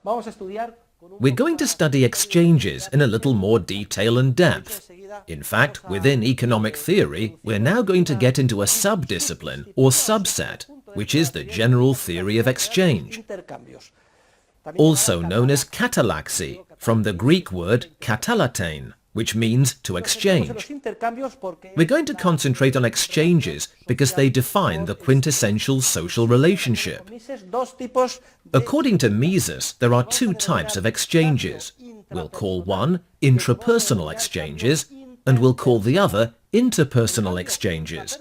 We're going to study exchanges in a little more detail and depth. In fact, within economic theory, we're now going to get into a sub-discipline or subset, which is the general theory of exchange, also known as katalaxy, from the Greek word katalatein, which means to exchange. We're going to concentrate on exchanges because they define the quintessential social relationship. According to Mises, there are two types of exchanges. We'll call one intrapersonal exchanges, and we'll call the other interpersonal exchanges.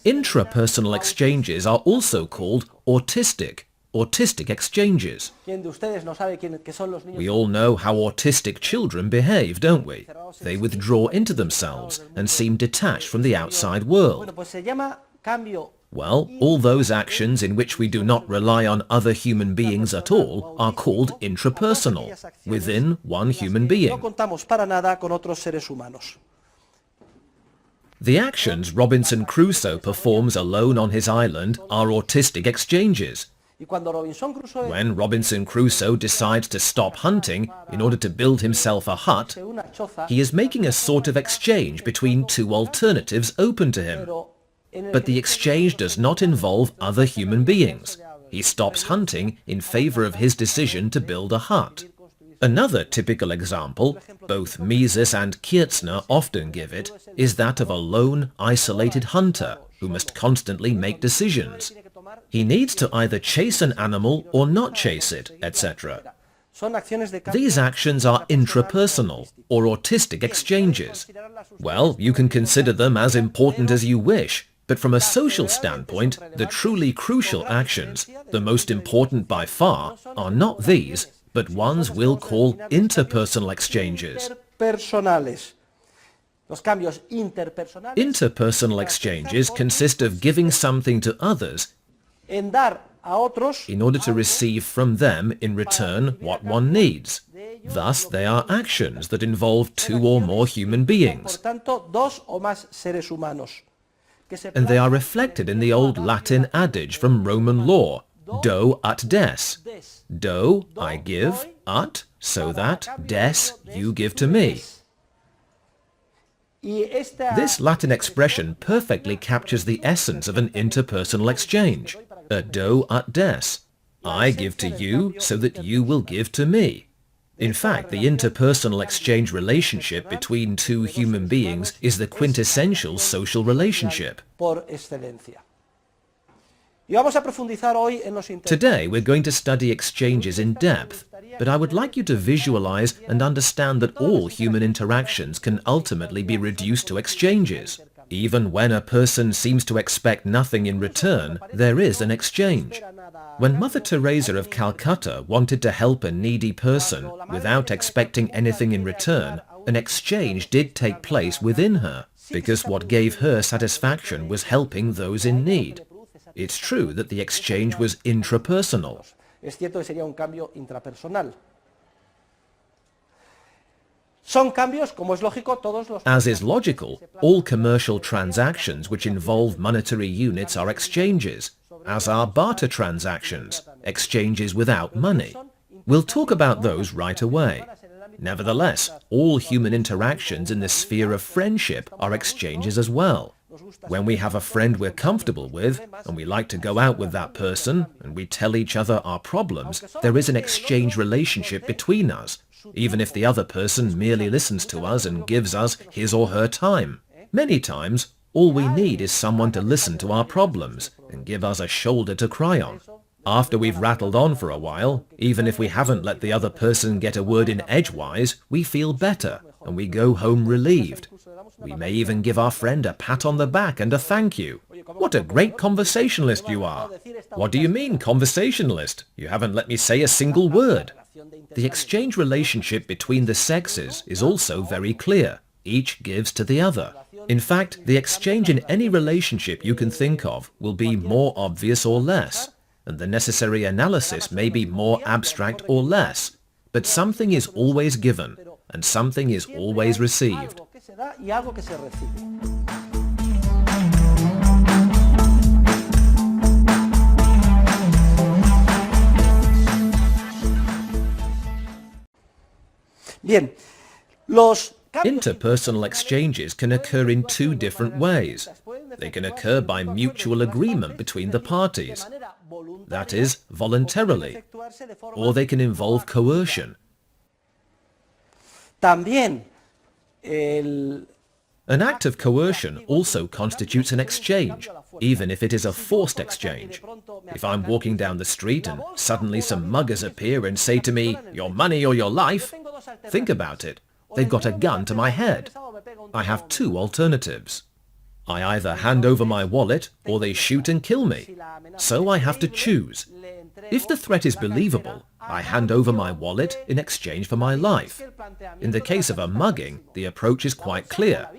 Intrapersonal exchanges are also called autistic exchanges. We all know how autistic children behave, don't we? They withdraw into themselves and seem detached from the outside world. Well, all those actions in which we do not rely on other human beings at all are called intrapersonal, within one human being. The actions Robinson Crusoe performs alone on his island are autistic exchanges. When Robinson Crusoe decides to stop hunting in order to build himself a hut, he is making a sort of exchange between two alternatives open to him. But the exchange does not involve other human beings. He stops hunting in favor of his decision to build a hut. Another typical example, both Mises and Kiertzner often give it, is that of a lone, isolated hunter who must constantly make decisions. He needs to either chase an animal or not chase it, etc. These actions are intrapersonal or autistic exchanges. Well, you can consider them as important as you wish, but from a social standpoint, the truly crucial actions, the most important by far, are not these, but ones we'll call interpersonal exchanges. Interpersonal exchanges consist of giving something to others in order to receive from them in return what one needs. Thus, they are actions that involve two or more human beings. And they are reflected in the old Latin adage from Roman law, do ut des. Do, I give, ut, so that, des, you give to me. This Latin expression perfectly captures the essence of an interpersonal exchange, a do ut des. I give to you so that you will give to me. In fact, the interpersonal exchange relationship between two human beings is the quintessential social relationship. Today we're going to study exchanges in depth, but I would like you to visualize and understand that all human interactions can ultimately be reduced to exchanges. Even when a person seems to expect nothing in return, there is an exchange. When Mother Teresa of Calcutta wanted to help a needy person without expecting anything in return, an exchange did take place within her, because what gave her satisfaction was helping those in need. It's true that the exchange was intrapersonal. As is logical, all commercial transactions which involve monetary units are exchanges, as are barter transactions, exchanges without money. We'll talk about those right away. Nevertheless, all human interactions in the sphere of friendship are exchanges as well. When we have a friend we're comfortable with, and we like to go out with that person, and we tell each other our problems, there is an exchange relationship between us, even if the other person merely listens to us and gives us his or her time. Many times, all we need is someone to listen to our problems and give us a shoulder to cry on. After we've rattled on for a while, even if we haven't let the other person get a word in edgewise, we feel better, and we go home relieved. We may even give our friend a pat on the back and a thank you. What a great conversationalist you are. What do you mean, conversationalist? You haven't let me say a single word. The exchange relationship between the sexes is also very clear. Each gives to the other. In fact, the exchange in any relationship you can think of will be more obvious or less, and the necessary analysis may be more abstract or less, but something is always given, and something is always received. Bien, los Interpersonal exchanges can occur in two different ways. They can occur by mutual agreement between the parties, that is, voluntarily, or they can involve coercion. También An act of coercion also constitutes an exchange, even if it is a forced exchange. If I'm walking down the street and suddenly some muggers appear and say to me, "Your money or your life," think about it. They've got a gun to my head. I have two alternatives. I either hand over my wallet or they shoot and kill me. So I have to choose. If the threat is believable, I hand over my wallet in exchange for my life. In the case of a mugging, the approach is quite clear.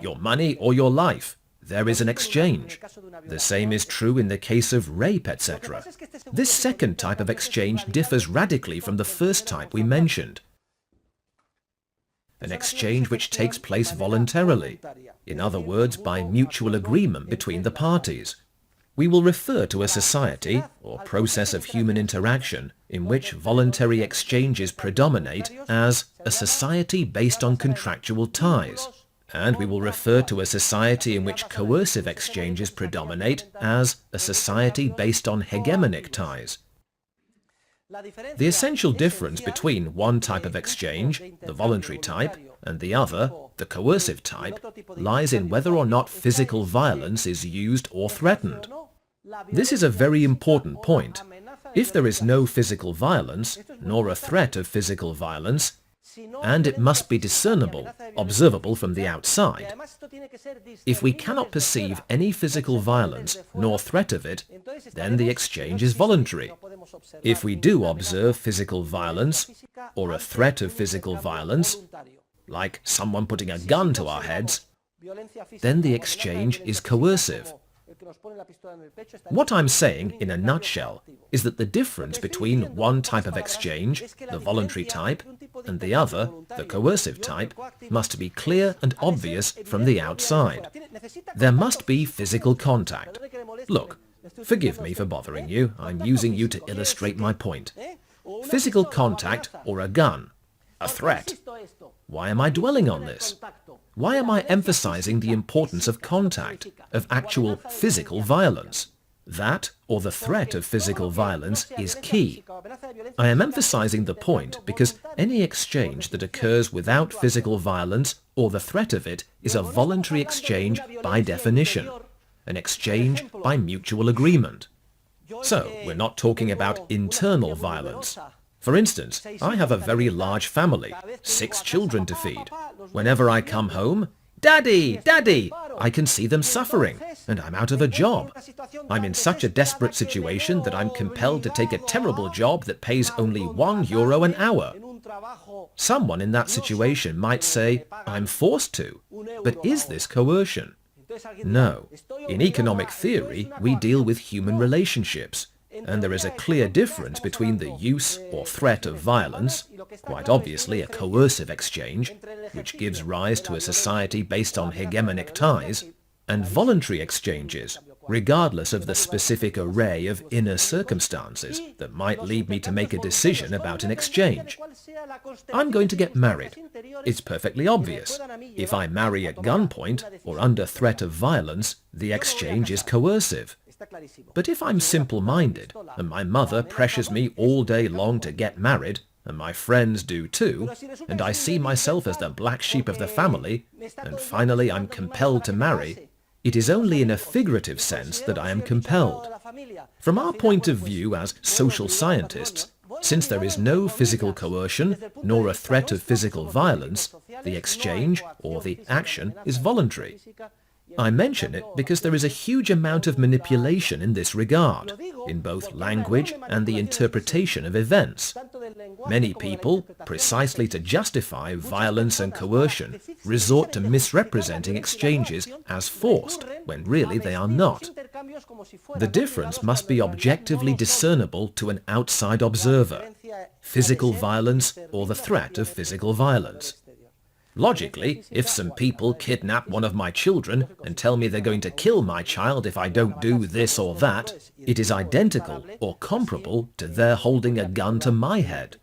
Your money or your life. There is an exchange. The same is true in the case of rape, etc. This second type of exchange differs radically from the first type we mentioned. An exchange which takes place voluntarily, in other words, by mutual agreement between the parties. We will refer to a society, or process of human interaction, in which voluntary exchanges predominate as a society based on contractual ties, and we will refer to a society in which coercive exchanges predominate as a society based on hegemonic ties. The essential difference between one type of exchange, the voluntary type, and the other, the coercive type, lies in whether or not physical violence is used or threatened. This is a very important point. If there is no physical violence, nor a threat of physical violence, and it must be discernible, observable from the outside. If we cannot perceive any physical violence nor threat of it, then the exchange is voluntary. If we do observe physical violence or a threat of physical violence, like someone putting a gun to our heads, then the exchange is coercive. What I'm saying, in a nutshell, is that the difference between one type of exchange, the voluntary type, and the other, the coercive type, must be clear and obvious from the outside. There must be physical contact. Look, forgive me for bothering you, I'm using you to illustrate my point. Physical contact or a gun, a threat. Why am I dwelling on this? Why am I emphasizing the importance of contact, of actual physical violence? That, or the threat of physical violence, is key. I am emphasizing the point because any exchange that occurs without physical violence or the threat of it is a voluntary exchange by definition, an exchange by mutual agreement. So, we're not talking about internal violence. For instance, I have a very large family, 6 children to feed. Whenever I come home, "Daddy, Daddy," I can see them suffering, and I'm out of a job. I'm in such a desperate situation that I'm compelled to take a terrible job that pays only €1 an hour. Someone in that situation might say, "I'm forced to." But is this coercion? No. In economic theory, we deal with human relationships. And there is a clear difference between the use or threat of violence, quite obviously a coercive exchange, which gives rise to a society based on hegemonic ties, and voluntary exchanges, regardless of the specific array of inner circumstances that might lead me to make a decision about an exchange. I'm going to get married. It's perfectly obvious. If I marry at gunpoint or under threat of violence, the exchange is coercive. But if I'm simple-minded, and my mother pressures me all day long to get married, and my friends do too, and I see myself as the black sheep of the family, and finally I'm compelled to marry, it is only in a figurative sense that I am compelled. From our point of view as social scientists, since there is no physical coercion, nor a threat of physical violence, the exchange, or the action, is voluntary. I mention it because there is a huge amount of manipulation in this regard, in both language and the interpretation of events. Many people, precisely to justify violence and coercion, resort to misrepresenting exchanges as forced, when really they are not. The difference must be objectively discernible to an outside observer, physical violence or the threat of physical violence. Logically, if some people kidnap one of my children and tell me they're going to kill my child if I don't do this or that, it is identical or comparable to their holding a gun to my head.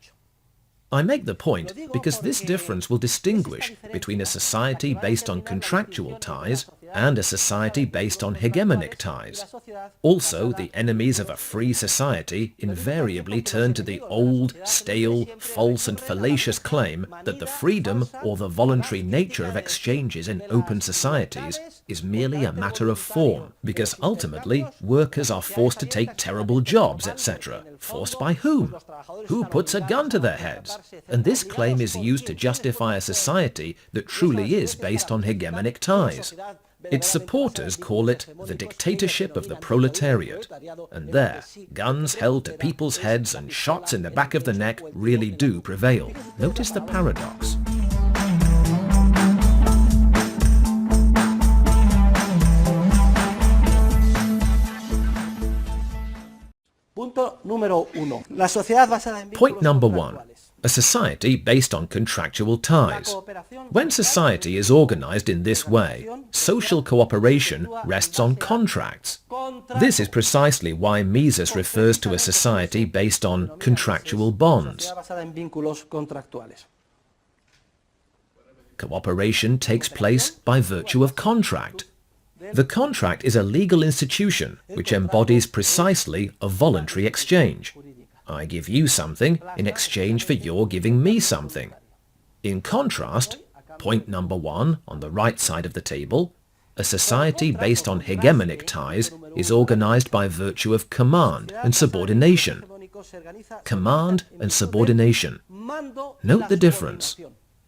I make the point because this difference will distinguish between a society based on contractual ties and a society based on hegemonic ties. Also, the enemies of a free society invariably turn to the old, stale, false and fallacious claim that the freedom or the voluntary nature of exchanges in open societies is merely a matter of form, because ultimately workers are forced to take terrible jobs, etc. Forced by whom? Who puts a gun to their heads? And this claim is used to justify a society that truly is based on hegemonic ties. Its supporters call it the dictatorship of the proletariat. And there, guns held to people's heads and shots in the back of the neck really do prevail. Notice the paradox. Point number one. A society based on contractual ties. When society is organized in this way, social cooperation rests on contracts. This is precisely why Mises refers to a society based on contractual bonds. Cooperation takes place by virtue of contract. The contract is a legal institution which embodies precisely a voluntary exchange. I give you something in exchange for your giving me something. In contrast, point number one on the right side of the table, a society based on hegemonic ties is organized by virtue of command and subordination. Command and subordination. Note the difference.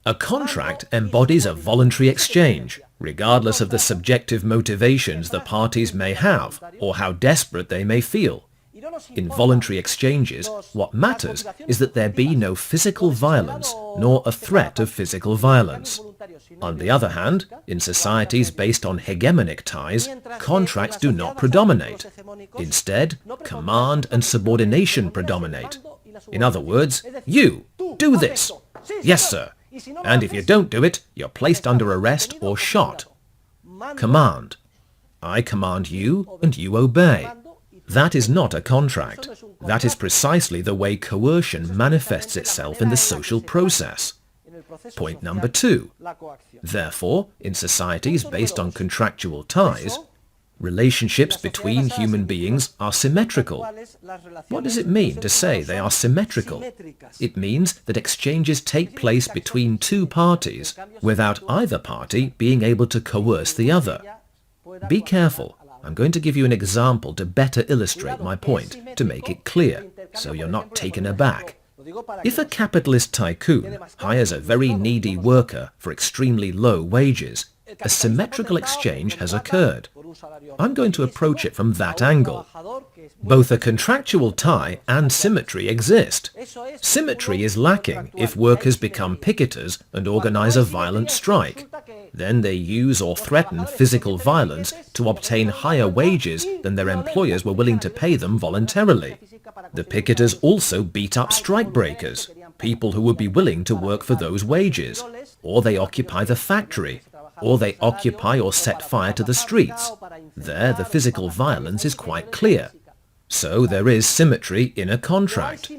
A contract embodies a voluntary exchange, regardless of the subjective motivations the parties may have or how desperate they may feel. In voluntary exchanges, what matters is that there be no physical violence nor a threat of physical violence. On the other hand, in societies based on hegemonic ties, contracts do not predominate. Instead, command and subordination predominate. In other words, you, do this. Yes, sir. And if you don't do it, you're placed under arrest or shot. Command. I command you and you obey. That is not a contract. That is precisely the way coercion manifests itself in the social process. Point number two. Therefore, in societies based on contractual ties, relationships between human beings are symmetrical. What does it mean to say they are symmetrical? It means that exchanges take place between two parties without either party being able to coerce the other. Be careful. I'm going to give you an example to better illustrate my point, to make it clear, so you're not taken aback. If a capitalist tycoon hires a very needy worker for extremely low wages, a symmetrical exchange has occurred. I'm going to approach it from that angle. Both a contractual tie and symmetry exist. Symmetry is lacking if workers become picketers and organize a violent strike. Then they use or threaten physical violence to obtain higher wages than their employers were willing to pay them voluntarily. The picketers also beat up strikebreakers, people who would be willing to work for those wages, or they occupy the factory, or they occupy or set fire to the streets. There, the physical violence is quite clear. So there is symmetry in a contract.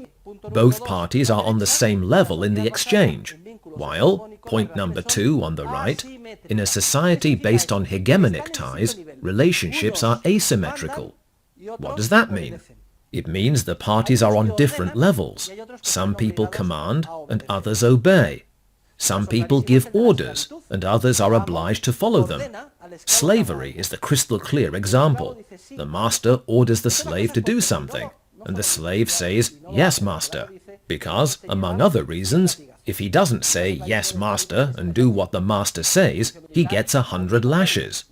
Both parties are on the same level in the exchange, while, point number two on the right, in a society based on hegemonic ties, relationships are asymmetrical. What does that mean? It means the parties are on different levels. Some people command and others obey. Some people give orders, and others are obliged to follow them. Slavery is the crystal clear example. The master orders the slave to do something, and the slave says, "Yes, master," because, among other reasons, if he doesn't say, "Yes, master," and do what the master says, he gets 100 lashes.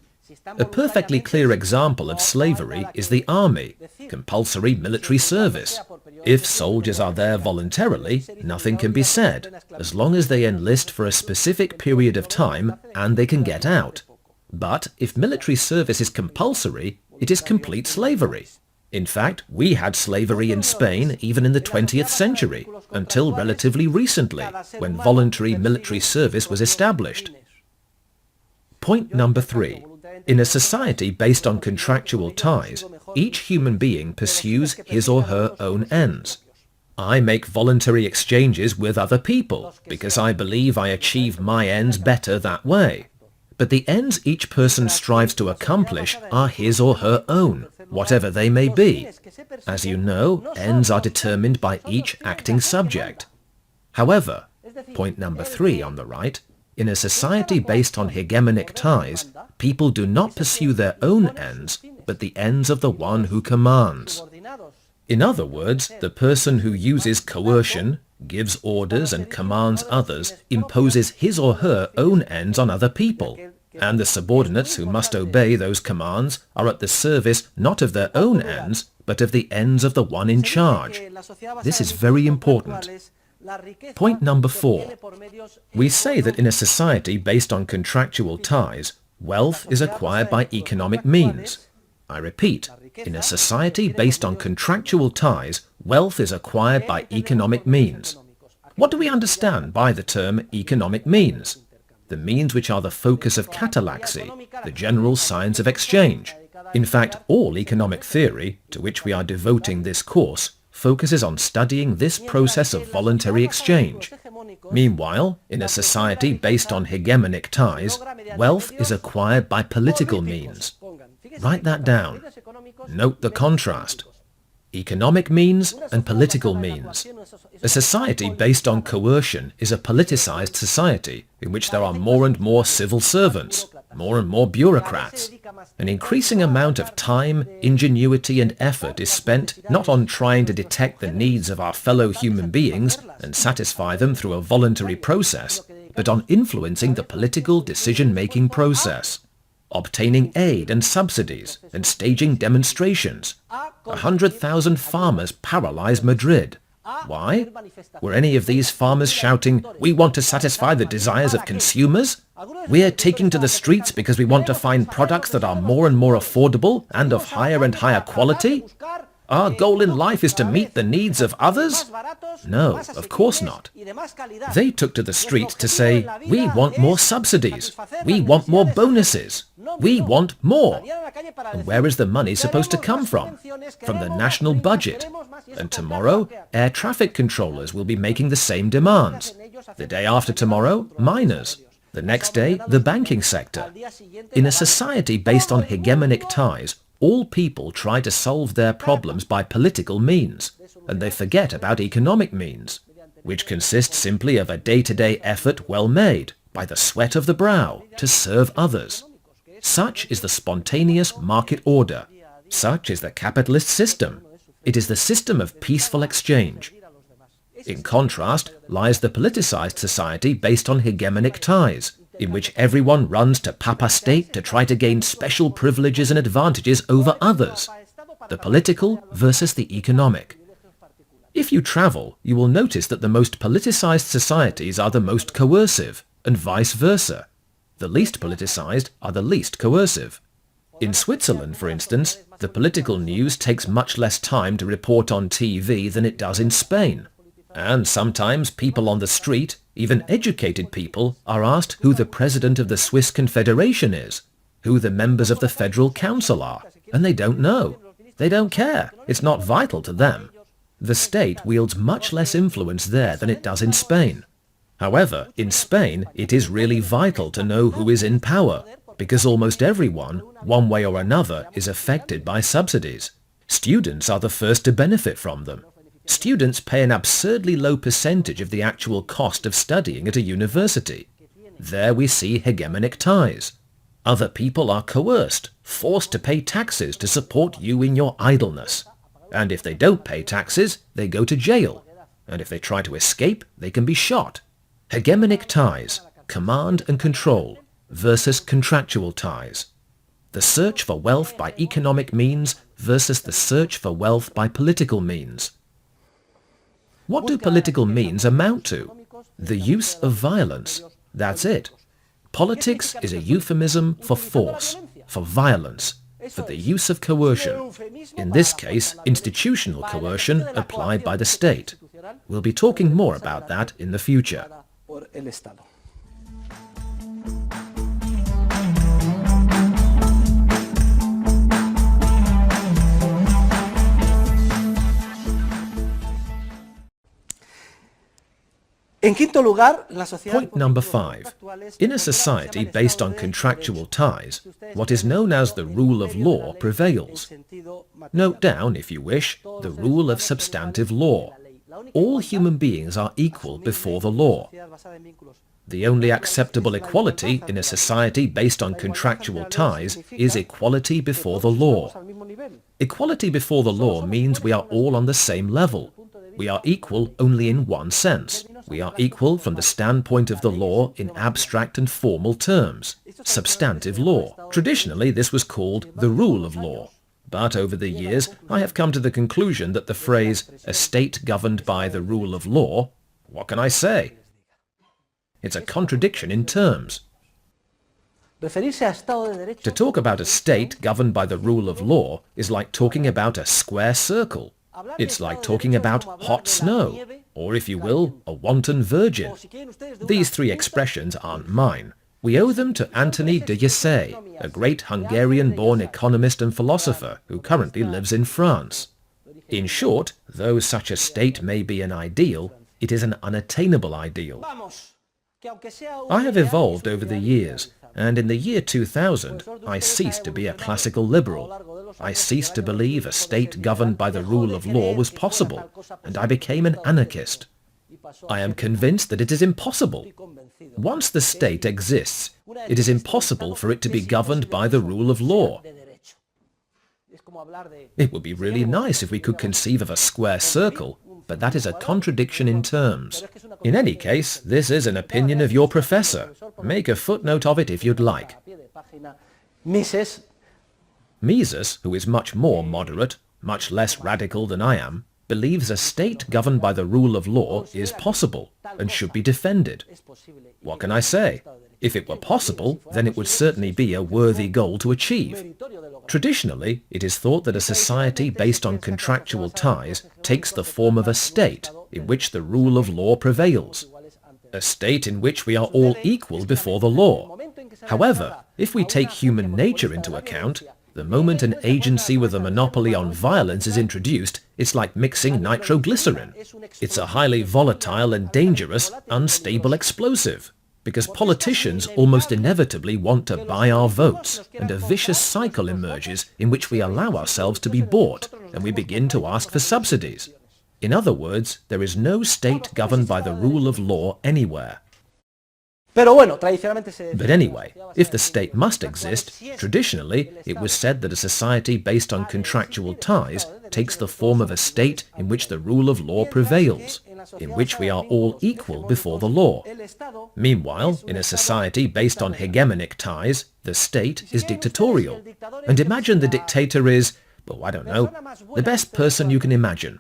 A perfectly clear example of slavery is the army, compulsory military service. If soldiers are there voluntarily, nothing can be said, as long as they enlist for a specific period of time and they can get out. But if military service is compulsory, it is complete slavery. In fact, we had slavery in Spain even in the 20th century, until relatively recently, when voluntary military service was established. Point number three. In a society based on contractual ties, each human being pursues his or her own ends. I make voluntary exchanges with other people because I believe I achieve my ends better that way. But the ends each person strives to accomplish are his or her own, whatever they may be. As you know, ends are determined by each acting subject. However, point number 3 on the right, in a society based on hegemonic ties, people do not pursue their own ends, but the ends of the one who commands. In other words, the person who uses coercion, gives orders and commands others, imposes his or her own ends on other people, and the subordinates who must obey those commands are at the service not of their own ends, but of the ends of the one in charge. This is very important. Point number 4. We say that in a society based on contractual ties, wealth is acquired by economic means. I repeat, in a society based on contractual ties, wealth is acquired by economic means. What do we understand by the term economic means? The means which are the focus of catalaxy, the general science of exchange. In fact, all economic theory, to which we are devoting this course, focuses on studying this process of voluntary exchange. Meanwhile, in a society based on hegemonic ties, wealth is acquired by political means. Write that down. Note the contrast. Economic means and political means. A society based on coercion is a politicized society in which there are more and more civil servants, more and more bureaucrats. An increasing amount of time, ingenuity and effort is spent not on trying to detect the needs of our fellow human beings and satisfy them through a voluntary process, but on influencing the political decision-making process. Obtaining aid and subsidies, and staging demonstrations. 100,000 farmers paralyzed Madrid. Why? Were any of these farmers shouting, "We want to satisfy the desires of consumers"? "We're taking to the streets because we want to find products that are more and more affordable and of higher and higher quality"? Our goal in life is to meet the needs of others? No, of course not. They took to the streets to say, "We want more subsidies. We want more bonuses. We want more." And where is the money supposed to come from? From the national budget. And tomorrow, air traffic controllers will be making the same demands. The day after tomorrow, miners. The next day, the banking sector. In a society based on hegemonic ties, all people try to solve their problems by political means, and they forget about economic means, which consist simply of a day-to-day effort well made, by the sweat of the brow, to serve others. Such is the spontaneous market order. Such is the capitalist system. It is the system of peaceful exchange. In contrast lies the politicized society based on hegemonic ties, in which everyone runs to Papa State to try to gain special privileges and advantages over others. The political versus the economic. If you travel, you will notice that the most politicized societies are the most coercive, and vice versa. The least politicized are the least coercive. In Switzerland, for instance, the political news takes much less time to report on TV than it does in Spain. And sometimes people on the street, even educated people, are asked who the president of the Swiss Confederation is, who the members of the Federal Council are, and they don't know. They don't care. It's not vital to them. The state wields much less influence there than it does in Spain. However, in Spain, it is really vital to know who is in power, because almost everyone, one way or another, is affected by subsidies. Students are the first to benefit from them. Students pay an absurdly low percentage of the actual cost of studying at a university. There we see hegemonic ties. Other people are coerced, forced to pay taxes to support you in your idleness. And if they don't pay taxes, they go to jail. And if they try to escape, they can be shot. Hegemonic ties, command and control, versus contractual ties. The search for wealth by economic means versus the search for wealth by political means. What do political means amount to? The use of violence. That's it. Politics is a euphemism for force, for violence, for the use of coercion. In this case, institutional coercion applied by the state. We'll be talking more about that in the future. En quinto lugar, la sociedad Point number 5. In a society based on contractual ties, what is known as the rule of law prevails. Note down, if you wish, the rule of substantive law. All human beings are equal before the law. The only acceptable equality in a society based on contractual ties is equality before the law. Equality before the law means we are all on the same level. We are equal only in one sense. We are equal from the standpoint of the law in abstract and formal terms. Substantive law. Traditionally, this was called the rule of law. But over the years, I have come to the conclusion that the phrase, a state governed by the rule of law, what can I say? It's a contradiction in terms. To talk about a state governed by the rule of law is like talking about a square circle. It's like talking about hot snow, or if you will, a wanton virgin. These three expressions aren't mine. We owe them to Antony de Jesse, a great Hungarian-born economist and philosopher who currently lives in France. In short, though such a state may be an ideal, it is an unattainable ideal. I have evolved over the years, and in the year 2000, I ceased to be a classical liberal. I ceased to believe a state governed by the rule of law was possible, and I became an anarchist. I am convinced that it is impossible. Once the state exists, it is impossible for it to be governed by the rule of law. It would be really nice if we could conceive of a square circle, but that is a contradiction in terms. In any case, this is an opinion of your professor. Make a footnote of it if you'd like. Mises, who is much more moderate, much less radical than I am, believes a state governed by the rule of law is possible and should be defended. What can I say? If it were possible, then it would certainly be a worthy goal to achieve. Traditionally, it is thought that a society based on contractual ties takes the form of a state in which the rule of law prevails. A state in which we are all equal before the law. However, if we take human nature into account, the moment an agency with a monopoly on violence is introduced, it's like mixing nitroglycerin. It's a highly volatile and dangerous, unstable explosive. Because politicians almost inevitably want to buy our votes, and a vicious cycle emerges in which we allow ourselves to be bought, and we begin to ask for subsidies. In other words, there is no state governed by the rule of law anywhere. But anyway, if the state must exist, traditionally it was said that a society based on contractual ties takes the form of a state in which the rule of law prevails, in which we are all equal before the law. Meanwhile, in a society based on hegemonic ties, the state is dictatorial. And imagine the dictator is, well, I don't know, the best person you can imagine.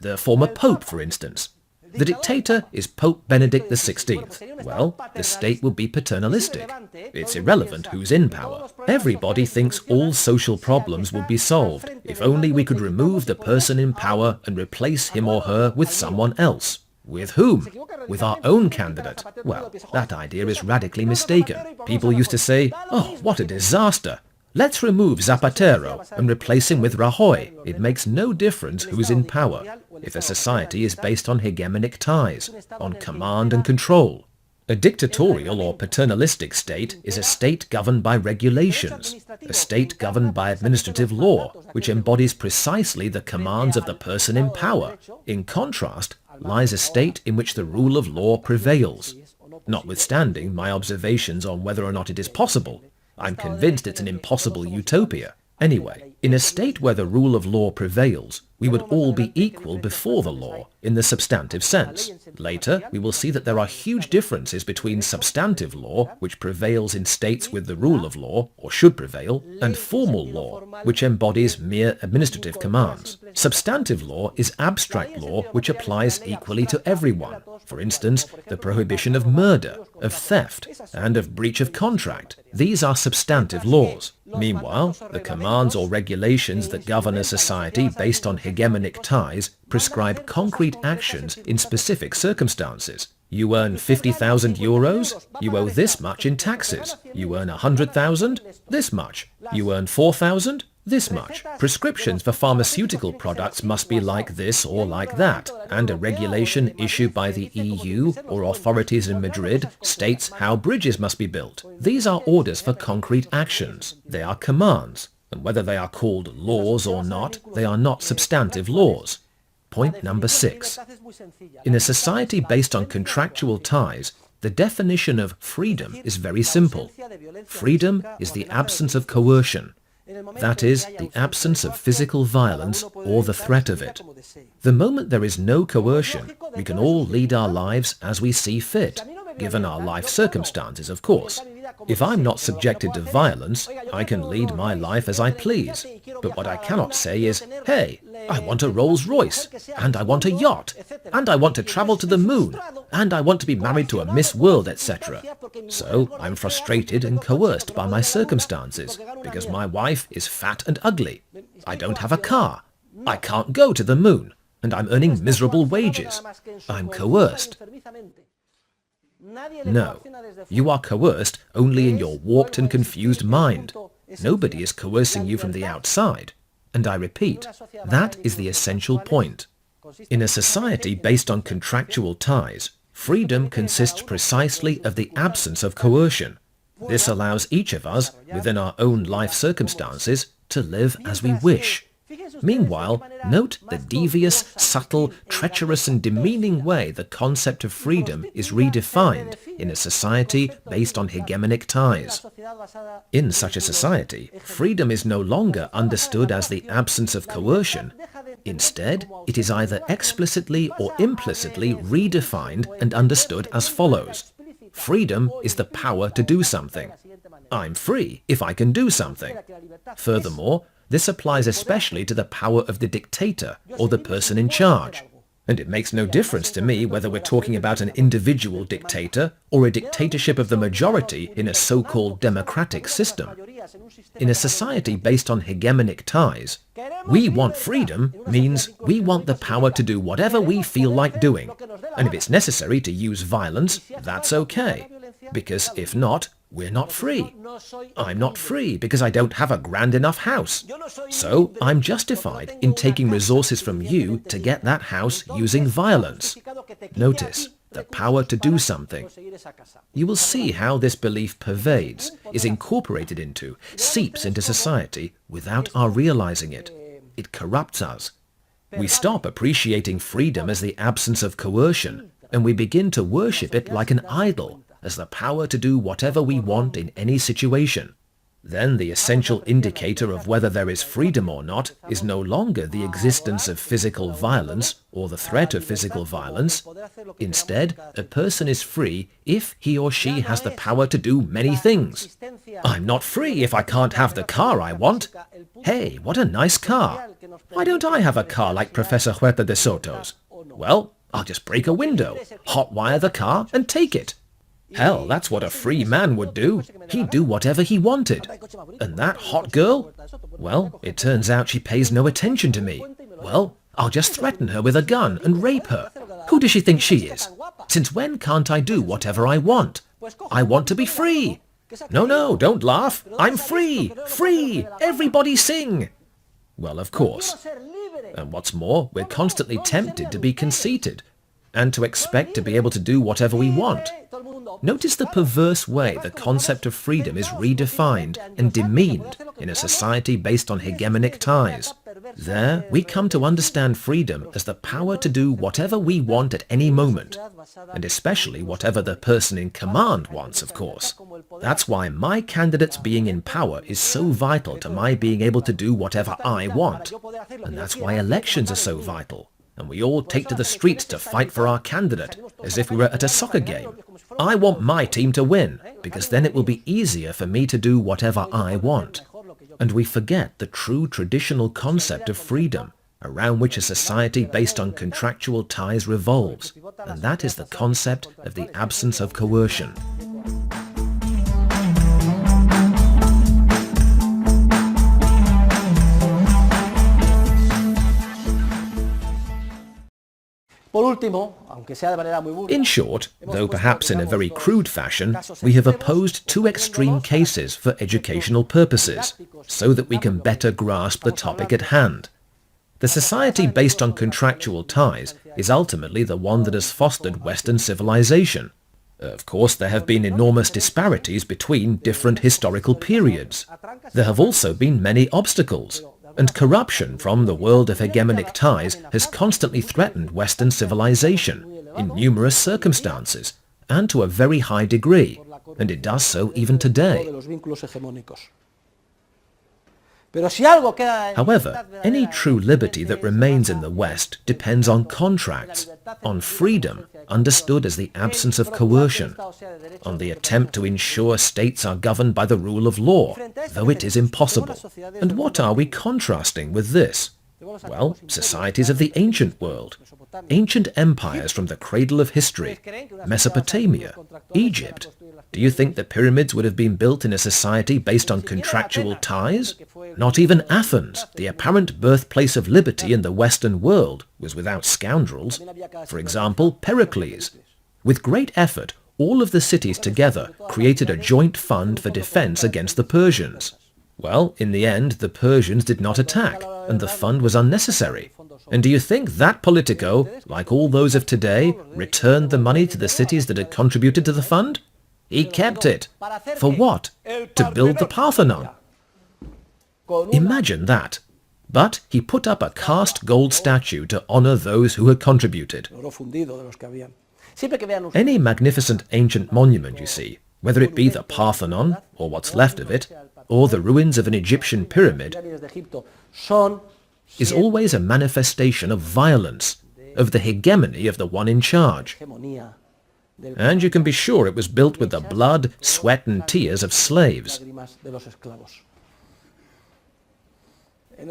The former Pope, for instance. The dictator is Pope Benedict XVI. Well, the state will be paternalistic. It's irrelevant who's in power. Everybody thinks all social problems would be solved if only we could remove the person in power and replace him or her with someone else. With whom? With our own candidate. Well, that idea is radically mistaken. People used to say, oh, what a disaster. Let's remove Zapatero and replace him with Rajoy. It makes no difference who's in power if a society is based on hegemonic ties, on command and control. A dictatorial or paternalistic state is a state governed by regulations, a state governed by administrative law, which embodies precisely the commands of the person in power. In contrast, lies a state in which the rule of law prevails. Notwithstanding my observations on whether or not it is possible, I'm convinced it's an impossible utopia. Anyway, in a state where the rule of law prevails, we would all be equal before the law in the substantive sense. Later, we will see that there are huge differences between substantive law, which prevails in states with the rule of law, or should prevail, and formal law, which embodies mere administrative commands. Substantive law is abstract law which applies equally to everyone. For instance, the prohibition of murder, of theft, and of breach of contract. These are substantive laws. Meanwhile, the commands or regulations that govern a society based on hegemonic ties prescribe concrete actions in specific circumstances. You earn 50,000 euros, you owe this much in taxes. You earn 100,000, this much. You earn 4,000, this much. Prescriptions for pharmaceutical products must be like this or like that, and a regulation issued by the EU or authorities in Madrid states how bridges must be built. These are orders for concrete actions. They are commands, and whether they are called laws or not, they are not substantive laws. Point number 6. In a society based on contractual ties, the definition of freedom is very simple. Freedom is the absence of coercion. That is, the absence of physical violence or the threat of it. The moment there is no coercion, we can all lead our lives as we see fit, given our life circumstances, of course. If I'm not subjected to violence, I can lead my life as I please. But what I cannot say is, hey, I want a Rolls Royce, and I want a yacht, and I want to travel to the moon, and I want to be married to a Miss World, etc. So I'm frustrated and coerced by my circumstances, because my wife is fat and ugly. I don't have a car. I can't go to the moon, and I'm earning miserable wages. I'm coerced. No, you are coerced only in your warped and confused mind. Nobody is coercing you from the outside. And I repeat, that is the essential point. In a society based on contractual ties, freedom consists precisely of the absence of coercion. This allows each of us, within our own life circumstances, to live as we wish. Meanwhile, note the devious, subtle, treacherous and demeaning way the concept of freedom is redefined in a society based on hegemonic ties. In such a society, freedom is no longer understood as the absence of coercion. Instead, it is either explicitly or implicitly redefined and understood as follows. Freedom is the power to do something. I'm free if I can do something. Furthermore, this applies especially to the power of the dictator or the person in charge. And it makes no difference to me whether we're talking about an individual dictator or a dictatorship of the majority in a so-called democratic system. In a society based on hegemonic ties, we want freedom means we want the power to do whatever we feel like doing. And if it's necessary to use violence, that's okay. Because if not, we're not free. I'm not free because I don't have a grand enough house. So I'm justified in taking resources from you to get that house using violence. Notice, the power to do something. You will see how this belief pervades, is incorporated into, seeps into society without our realizing it. It corrupts us. We stop appreciating freedom as the absence of coercion, and we begin to worship it like an idol, as the power to do whatever we want in any situation. Then the essential indicator of whether there is freedom or not is no longer the existence of physical violence or the threat of physical violence. Instead, a person is free if he or she has the power to do many things. I'm not free if I can't have the car I want. Hey, what a nice car. Why don't I have a car like Professor Huerta de Soto's? Well, I'll just break a window, hotwire the car and take it. Hell, that's what a free man would do. He'd do whatever he wanted. And that hot girl? Well, it turns out she pays no attention to me. Well, I'll just threaten her with a gun and rape her. Who does she think she is? Since when can't I do whatever I want? I want to be free. No, don't laugh. I'm free. Free. Everybody sing. Well, of course. And what's more, we're constantly tempted to be conceited and to expect to be able to do whatever we want. Notice the perverse way the concept of freedom is redefined and demeaned in a society based on hegemonic ties. There, we come to understand freedom as the power to do whatever we want at any moment, and especially whatever the person in command wants, of course. That's why my candidate's being in power is so vital to my being able to do whatever I want, and that's why elections are so vital. And we all take to the streets to fight for our candidate, as if we were at a soccer game. I want my team to win, because then it will be easier for me to do whatever I want. And we forget the true traditional concept of freedom, around which a society based on contractual ties revolves, and that is the concept of the absence of coercion. Por último, último, aunque sea de manera muy burda, In short, though perhaps in a very crude fashion, we have opposed two extreme cases for educational purposes, so that we can better grasp the topic at hand. The society based on contractual ties is ultimately the one that has fostered Western civilization. Of course, there have been enormous disparities between different historical periods. There have also been many obstacles, and corruption from the world of hegemonic ties has constantly threatened Western civilization in numerous circumstances and to a very high degree, and it does so even today. However, any true liberty that remains in the West depends on contracts, on freedom, understood as the absence of coercion, on the attempt to ensure states are governed by the rule of law, though it is impossible. And what are we contrasting with this? Well, societies of the ancient world, ancient empires from the cradle of history, Mesopotamia, Egypt. Do you think the pyramids would have been built in a society based on contractual ties? Not even Athens, the apparent birthplace of liberty in the Western world, was without scoundrels. For example, Pericles. With great effort, all of the cities together created a joint fund for defense against the Persians. Well, in the end, the Persians did not attack, and the fund was unnecessary. And do you think that Politico, like all those of today, returned the money to the cities that had contributed to the fund? He kept it. For what? To build the Parthenon. Imagine that. But he put up a cast gold statue to honor those who had contributed. Any magnificent ancient monument, you see, whether it be the Parthenon, or what's left of it, or the ruins of an Egyptian pyramid, is always a manifestation of violence, of the hegemony of the one in charge. And you can be sure it was built with the blood, sweat and tears of slaves.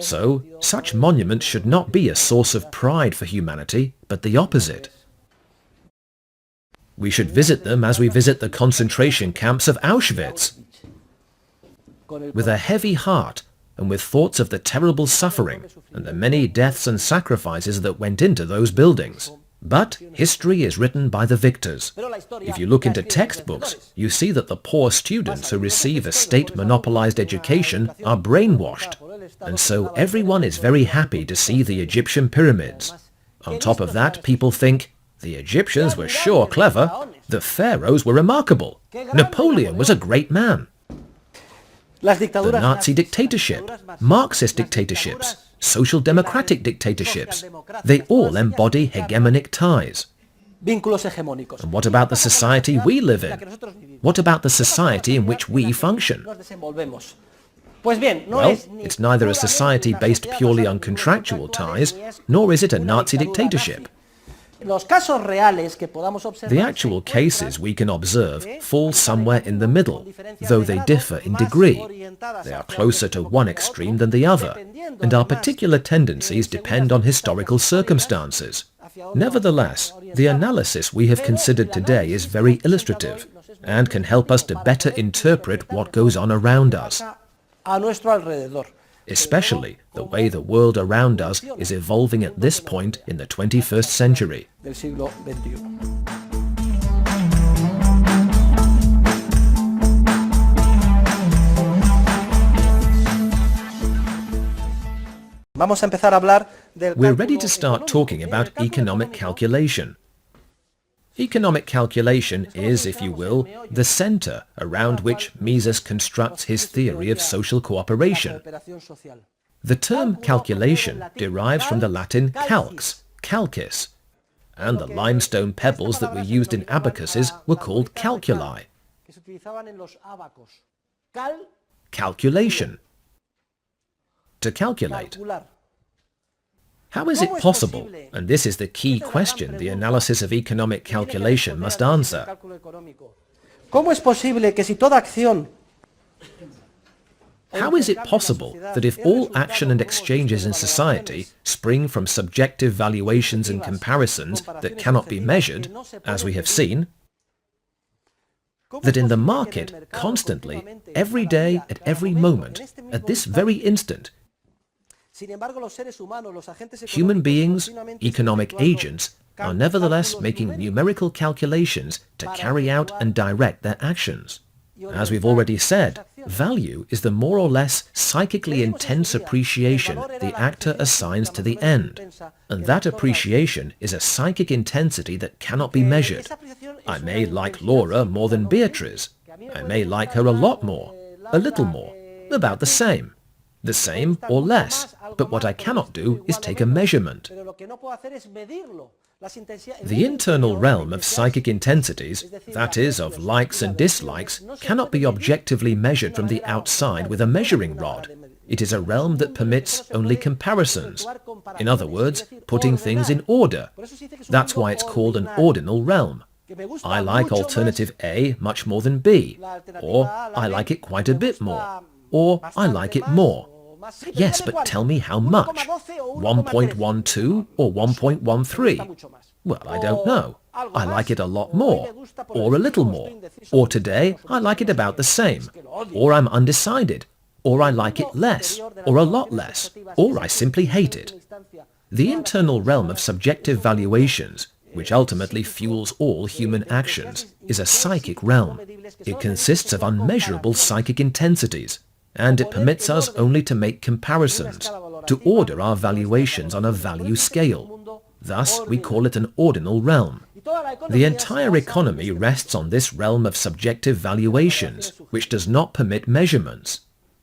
So, such monuments should not be a source of pride for humanity, but the opposite. We should visit them as we visit the concentration camps of Auschwitz, with a heavy heart and with thoughts of the terrible suffering and the many deaths and sacrifices that went into those buildings. But history is written by the victors. If you look into textbooks, you see that the poor students who receive a state-monopolized education are brainwashed, and so everyone is very happy to see the Egyptian pyramids. On top of that, people think, the Egyptians were sure clever, the pharaohs were remarkable, Napoleon was a great man. The Nazi dictatorship, Marxist dictatorships, social democratic dictatorships, they all embody hegemonic ties. And what about the society we live in? What about the society in which we function? Well, it's neither a society based purely on contractual ties, nor is it a Nazi dictatorship. The actual cases we can observe fall somewhere in the middle, though they differ in degree. They are closer to one extreme than the other, and our particular tendencies depend on historical circumstances. Nevertheless, the analysis we have considered today is very illustrative, and can help us to better interpret what goes on around us, especially the way the world around us is evolving at this point in the 21st century. We're ready to start talking about economic calculation. Economic calculation is, if you will, the center around which Mises constructs his theory of social cooperation. The term calculation derives from the Latin calx, calcis, and the limestone pebbles that were used in abacuses were called calculi. Calculation. To calculate. How is it possible, and this is the key question the analysis of economic calculation must answer, how is it possible that if all action and exchanges in society spring from subjective valuations and comparisons that cannot be measured, as we have seen, that in the market, constantly, every day, at every moment, at this very instant, human beings, economic agents, are nevertheless making numerical calculations to carry out and direct their actions. As we've already said, value is the more or less psychically intense appreciation the actor assigns to the end, and that appreciation is a psychic intensity that cannot be measured. I may like Laura more than Beatrice. I may like her a lot more, a little more, about the same or less, but what I cannot do is take a measurement. The internal realm of psychic intensities, that is, of likes and dislikes, cannot be objectively measured from the outside with a measuring rod. It is a realm that permits only comparisons. In other words, putting things in order. That's why it's called an ordinal realm. I like alternative A much more than B, or I like it quite a bit more, or I like it more. Yes, but tell me how much? 1.12 or 1.13? Well, I don't know. I like it a lot more, or a little more, or today I like it about the same, or I'm undecided, or I like it less, or a lot less, or I simply hate it. The internal realm of subjective valuations, which ultimately fuels all human actions, is a psychic realm. It consists of unmeasurable psychic intensities, and it permits us only to make comparisons, to order our valuations on a value scale. Thus, we call it an ordinal realm. The entire economy rests on this realm of subjective valuations, which does not permit measurements.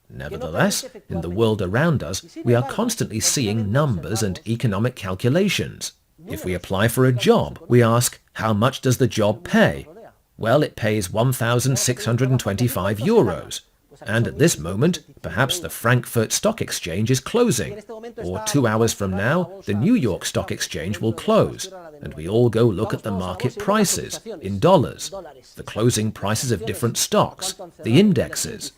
Nevertheless, in the world around us, we are constantly seeing numbers and economic calculations. If we apply for a job, we ask, how much does the job pay? Well, it pays 1,625 euros. And at this moment, perhaps the Frankfurt Stock Exchange is closing, or 2 hours from now, the New York Stock Exchange will close, and we all go look at the market prices, in dollars, the closing prices of different stocks, the indexes.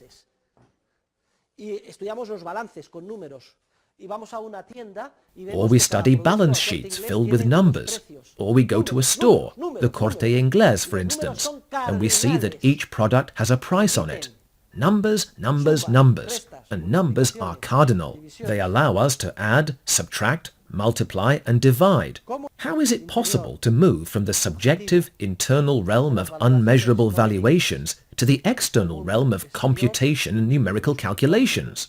Or we study balance sheets filled with numbers, or we go to a store, the Corte Inglés for instance, and we see that each product has a price on it. Numbers, numbers, numbers, and numbers are cardinal. They allow us to add, subtract, multiply, and divide. How is it possible to move from the subjective, internal realm of unmeasurable valuations to the external realm of computation and numerical calculations?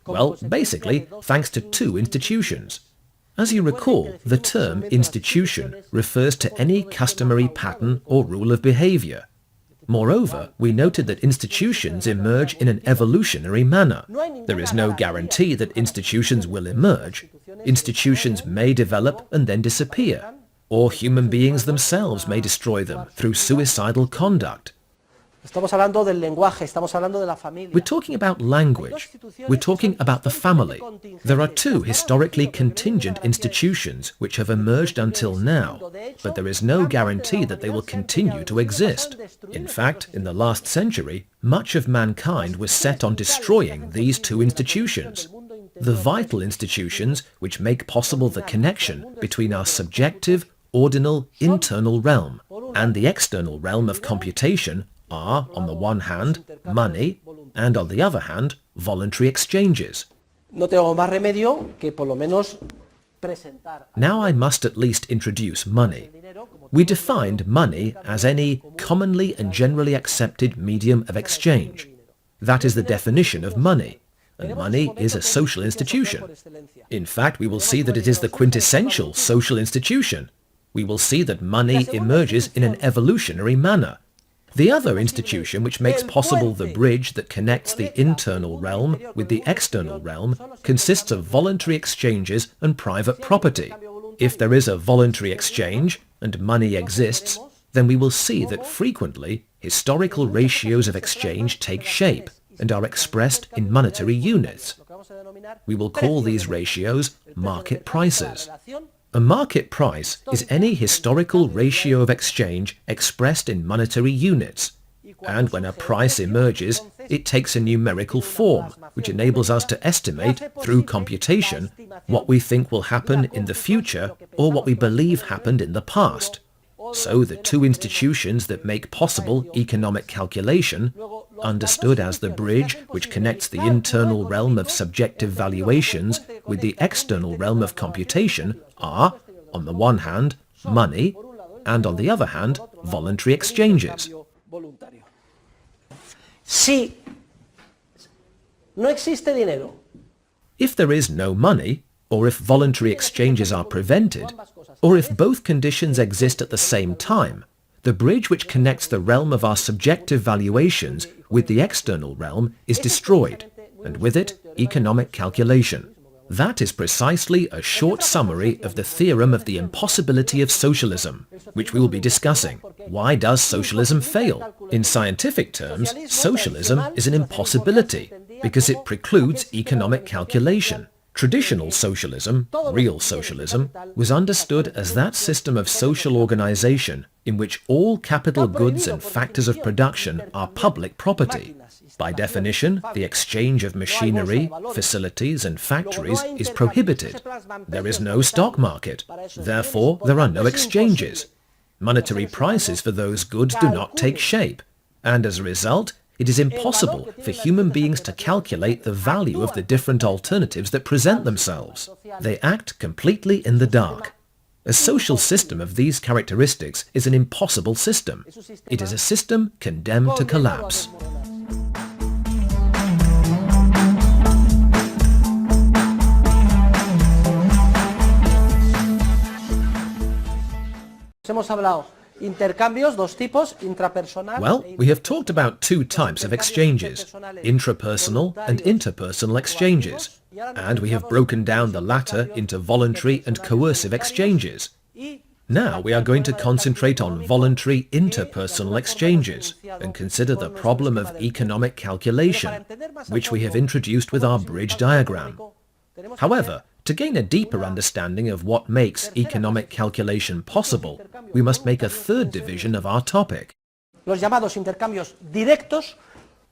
Well, basically, thanks to two institutions. As you recall, the term institution refers to any customary pattern or rule of behavior. Moreover, we noted that institutions emerge in an evolutionary manner. There is no guarantee that institutions will emerge. Institutions may develop and then disappear, or human beings themselves may destroy them through suicidal conduct. We're talking about language. We're talking about the family. There are two historically contingent institutions which have emerged until now, but there is no guarantee that they will continue to exist. In fact, in the last century, much of mankind was set on destroying these two institutions. The vital institutions which make possible the connection between our subjective, ordinal, internal realm and the external realm of computation are, on the one hand, money, and on the other hand, voluntary exchanges. Now I must at least introduce money. We defined money as any commonly and generally accepted medium of exchange. That is the definition of money, and money is a social institution. In fact, we will see that it is the quintessential social institution. We will see that money emerges in an evolutionary manner. The other institution which makes possible the bridge that connects the internal realm with the external realm consists of voluntary exchanges and private property. If there is a voluntary exchange and money exists, then we will see that frequently historical ratios of exchange take shape and are expressed in monetary units. We will call these ratios market prices. A market price is any historical ratio of exchange expressed in monetary units, and when a price emerges, it takes a numerical form, which enables us to estimate, through computation, what we think will happen in the future or what we believe happened in the past. So the two institutions that make possible economic calculation, understood as the bridge which connects the internal realm of subjective valuations with the external realm of computation, are, on the one hand, money, and on the other hand, voluntary exchanges. Si no existe dinero, If there is no money, or if voluntary exchanges are prevented, or if both conditions exist at the same time, the bridge which connects the realm of our subjective valuations with the external realm is destroyed, and with it, economic calculation. That is precisely a short summary of the theorem of the impossibility of socialism, which we will be discussing. Why does socialism fail? In scientific terms, socialism is an impossibility because it precludes economic calculation. Traditional socialism, real socialism, was understood as that system of social organization in which all capital goods and factors of production are public property. By definition, the exchange of machinery, facilities and factories is prohibited. There is no stock market. Therefore, there are no exchanges. Monetary prices for those goods do not take shape. And as a result, it is impossible for human beings to calculate the value of the different alternatives that present themselves. They act completely in the dark. A social system of these characteristics is an impossible system. It is a system condemned to collapse. Well, we have talked about two types of exchanges, intrapersonal and interpersonal exchanges, and we have broken down the latter into voluntary and coercive exchanges. Now we are going to concentrate on voluntary interpersonal exchanges and consider the problem of economic calculation, which we have introduced with our bridge diagram. However, to gain a deeper understanding of what makes economic calculation possible, we must make a third division of our topic.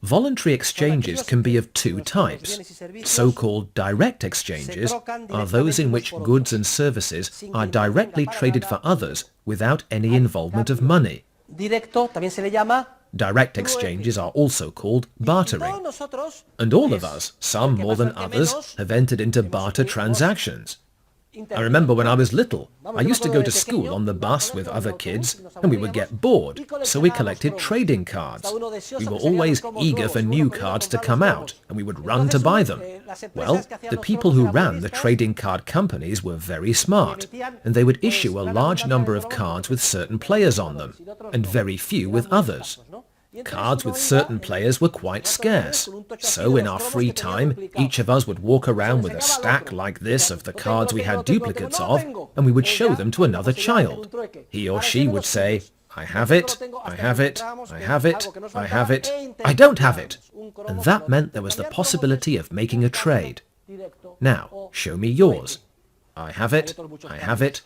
Voluntary exchanges can be of two types. So-called direct exchanges are those in which goods and services are directly traded for others without any involvement of money. Direct exchanges are also called bartering. And all of us, some more than others, have entered into barter transactions. I remember when I was little, I used to go to school on the bus with other kids and we would get bored, so we collected trading cards. We were always eager for new cards to come out and we would run to buy them. Well, the people who ran the trading card companies were very smart, and they would issue a large number of cards with certain players on them, and very few with others. Cards with certain players were quite scarce, so in our free time, each of us would walk around with a stack like this of the cards we had duplicates of, and we would show them to another child. He or she would say, "I have it, I have it, I have it, I have it, I don't have it." And that meant there was the possibility of making a trade. Now, show me yours. I have it, I have it.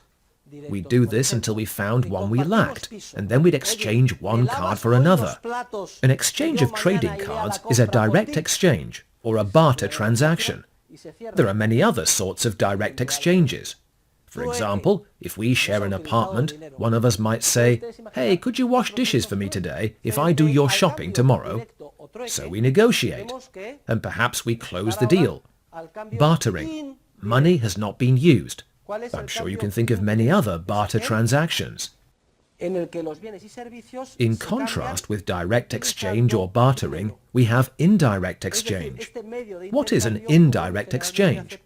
We'd do this until we found one we lacked, and then we'd exchange one card for another. An exchange of trading cards is a direct exchange, or a barter transaction. There are many other sorts of direct exchanges. For example, if we share an apartment, one of us might say, "Hey, could you wash dishes for me today if I do your shopping tomorrow?" So we negotiate, and perhaps we close the deal. Bartering. Money has not been used. I'm sure you can think of many other barter transactions. In contrast with direct exchange or bartering, we have indirect exchange. What is an indirect exchange?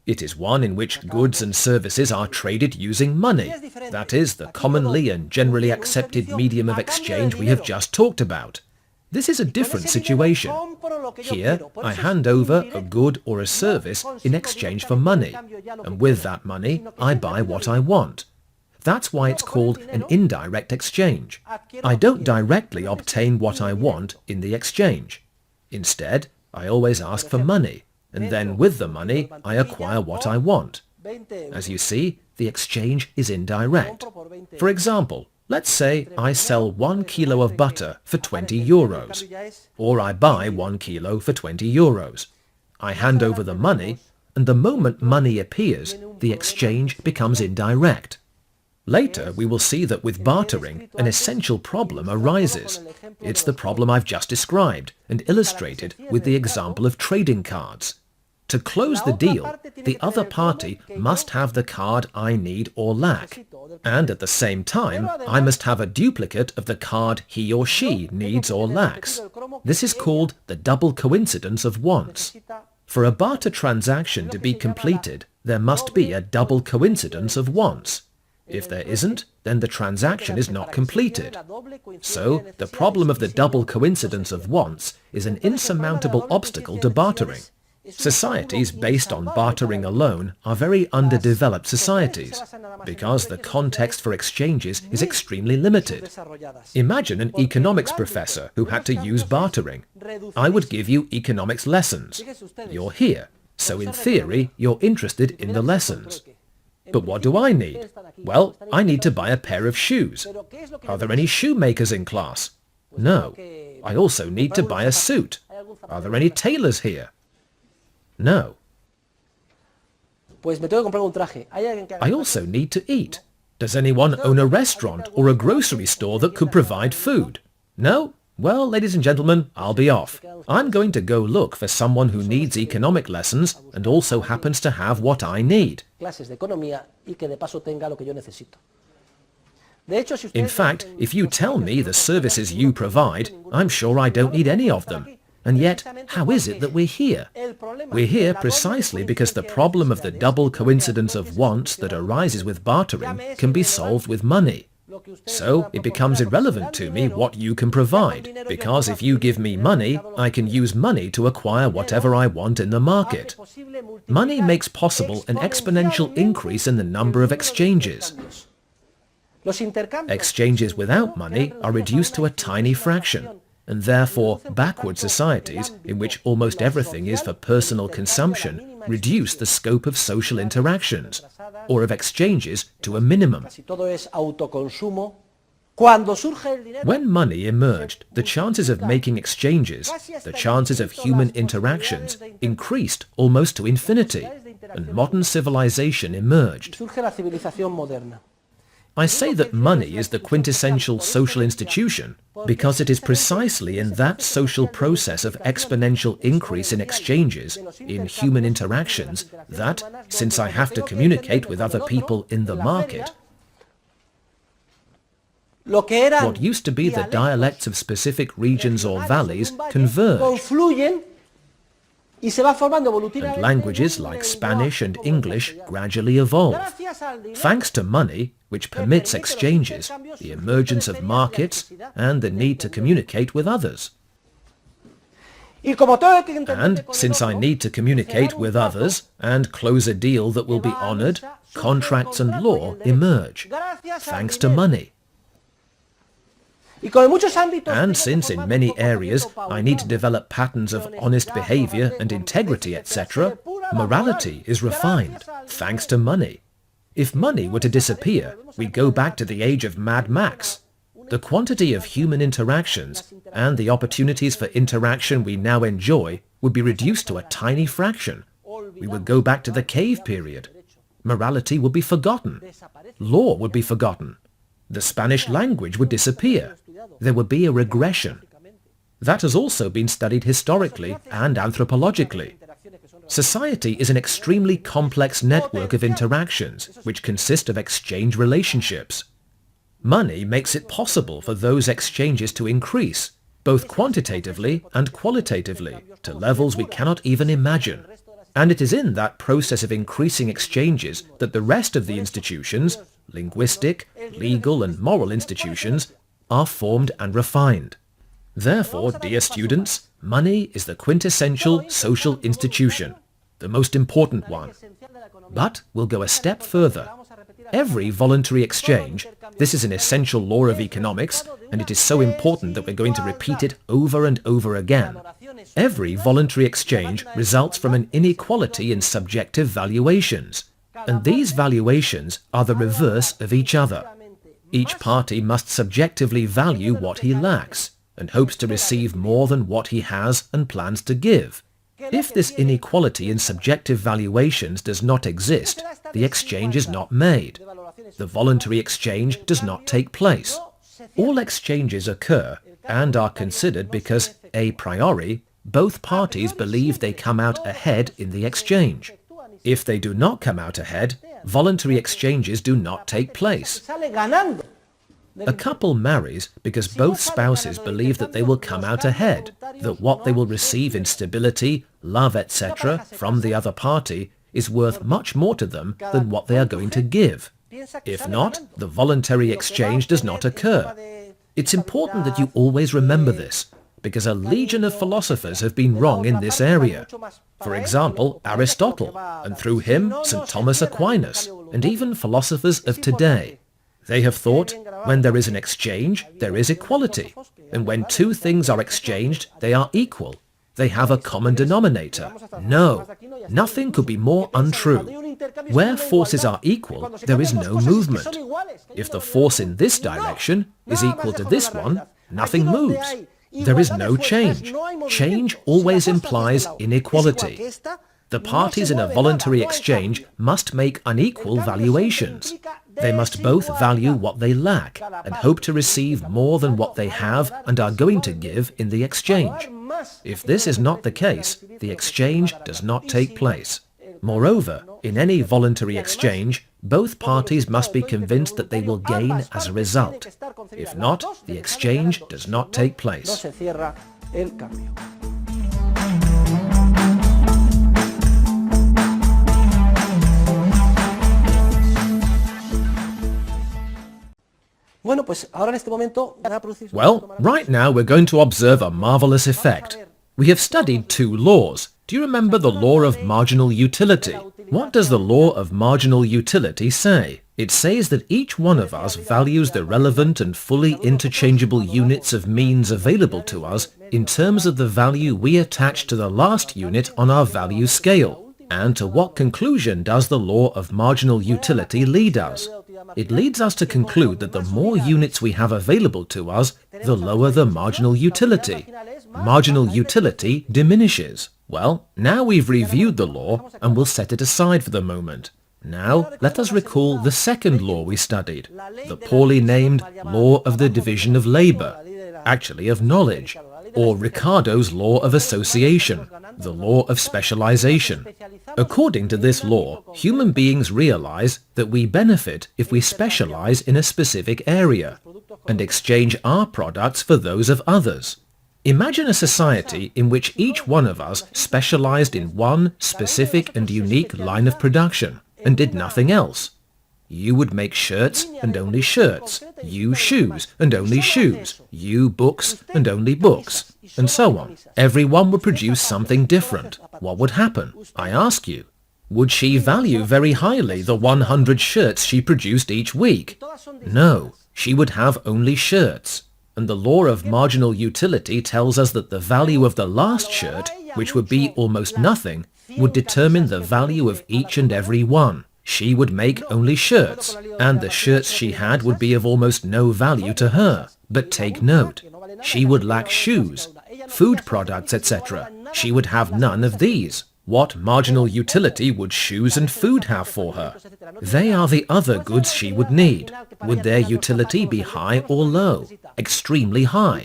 It is one in which goods and services are traded using money. That is, the commonly and generally accepted medium of exchange we have just talked about. This is a different situation. Here, I hand over a good or a service in exchange for money, and with that money, I buy what I want. That's why it's called an indirect exchange. I don't directly obtain what I want in the exchange. Instead, I always ask for money, and then with the money, I acquire what I want. As you see, the exchange is indirect. For example, let's say I sell 1 kilo of butter for 20 euros, or I buy 1 kilo for 20 euros. I hand over the money, and the moment money appears, the exchange becomes indirect. Later, we will see that with bartering, an essential problem arises. It's the problem I've just described and illustrated with the example of trading cards. To close the deal, the other party must have the card I need or lack, and at the same time, I must have a duplicate of the card he or she needs or lacks. This is called the double coincidence of wants. For a barter transaction to be completed, there must be a double coincidence of wants. If there isn't, then the transaction is not completed. So, the problem of the double coincidence of wants is an insurmountable obstacle to bartering. Societies based on bartering alone are very underdeveloped societies, because the context for exchanges is extremely limited. Imagine an economics professor who had to use bartering. I would give you economics lessons. You're here, so in theory, you're interested in the lessons. But what do I need? Well, I need to buy a pair of shoes. Are there any shoemakers in class? No. I also need to buy a suit. Are there any tailors here? No. I also need to eat. Does anyone own a restaurant or a grocery store that could provide food? No? Well, ladies and gentlemen, I'll be off. I'm going to go look for someone who needs economic lessons and also happens to have what I need. In fact, if you tell me the services you provide, I'm sure I don't need any of them. And yet, how is it that we're here? We're here precisely because the problem of the double coincidence of wants that arises with bartering can be solved with money. So, it becomes irrelevant to me what you can provide, because if you give me money, I can use money to acquire whatever I want in the market. Money makes possible an exponential increase in the number of exchanges. Exchanges without money are reduced to a tiny fraction, and therefore backward societies, in which almost everything is for personal consumption, reduce the scope of social interactions, or of exchanges to a minimum. When money emerged, the chances of making exchanges, the chances of human interactions, increased almost to infinity, and modern civilization emerged. I say that money is the quintessential social institution because it is precisely in that social process of exponential increase in exchanges, in human interactions, that, since I have to communicate with other people in the market, what used to be the dialects of specific regions or valleys converge, and languages like Spanish and English gradually evolve. Thanks to money, which permits exchanges, the emergence of markets, and the need to communicate with others. And since I need to communicate with others and close a deal that will be honored, contracts and law emerge, thanks to money. And since in many areas I need to develop patterns of honest behavior and integrity, etc., morality is refined, thanks to money. If money were to disappear, we'd go back to the age of Mad Max. The quantity of human interactions and the opportunities for interaction we now enjoy would be reduced to a tiny fraction. We would go back to the cave period. Morality would be forgotten. Law would be forgotten. The Spanish language would disappear. There would be a regression. That has also been studied historically and anthropologically. Society is an extremely complex network of interactions which consist of exchange relationships. Money makes it possible for those exchanges to increase, both quantitatively and qualitatively, to levels we cannot even imagine. And it is in that process of increasing exchanges that the rest of the institutions, linguistic, legal and moral institutions, are formed and refined. Therefore, dear students, money is the quintessential social institution, the most important one. But we'll go a step further. Every voluntary exchange, this is an essential law of economics, and it is so important that we're going to repeat it over and over again. Every voluntary exchange results from an inequality in subjective valuations, and these valuations are the reverse of each other. Each party must subjectively value what he lacks, and hopes to receive more than what he has and plans to give. If this inequality in subjective valuations does not exist, the exchange is not made. the voluntary exchange does not take place. All exchanges occur and are considered because, a priori, both parties believe they come out ahead in the exchange. If they do not come out ahead, voluntary exchanges do not take place. A couple marries because both spouses believe that they will come out ahead, that what they will receive in stability, love, etc. from the other party is worth much more to them than what they are going to give. If not, the voluntary exchange does not occur. It's important that you always remember this, because a legion of philosophers have been wrong in this area. For example, Aristotle, and through him, St. Thomas Aquinas, and even philosophers of today. They have thought, when there is an exchange, there is equality, and when two things are exchanged, they are equal. They have a common denominator. No, nothing could be more untrue. Where forces are equal, there is no movement. If the force in this direction is equal to this one, nothing moves. There is no change. Change always implies inequality. The parties in a voluntary exchange must make unequal valuations. They must both value what they lack and hope to receive more than what they have and are going to give in the exchange. If this is not the case, the exchange does not take place. Moreover, in any voluntary exchange, both parties must be convinced that they will gain as a result. If not, the exchange does not take place. Well, right now we're going to observe a marvelous effect. We have studied two laws. Do you remember the law of marginal utility? What does the law of marginal utility say? It says that each one of us values the relevant and fully interchangeable units of means available to us in terms of the value we attach to the last unit on our value scale. And to what conclusion does the law of marginal utility lead us? It leads us to conclude that the more units we have available to us, the lower the marginal utility. Marginal utility diminishes. Well, now we've reviewed the law and we'll set it aside for the moment. Now, let us recall the second law we studied, the poorly named law of the division of labor, actually of knowledge, or Ricardo's law of association, the law of specialization. According to this law, human beings realize that we benefit if we specialize in a specific area and exchange our products for those of others. Imagine a society in which each one of us specialized in one specific and unique line of production and did nothing else. You would make shirts and only shirts, you shoes and only shoes, you books and only books, and so on. Everyone would produce something different. What would happen? I ask you. Would she value very highly the 100 shirts she produced each week? No, she would have only shirts. And the law of marginal utility tells us that the value of the last shirt, which would be almost nothing, would determine the value of each and every one. She would make only shirts, and the shirts she had would be of almost no value to her. But take note, she would lack shoes, food products, etc. She would have none of these. What marginal utility would shoes and food have for her? They are the other goods she would need. Would their utility be high or low? Extremely high.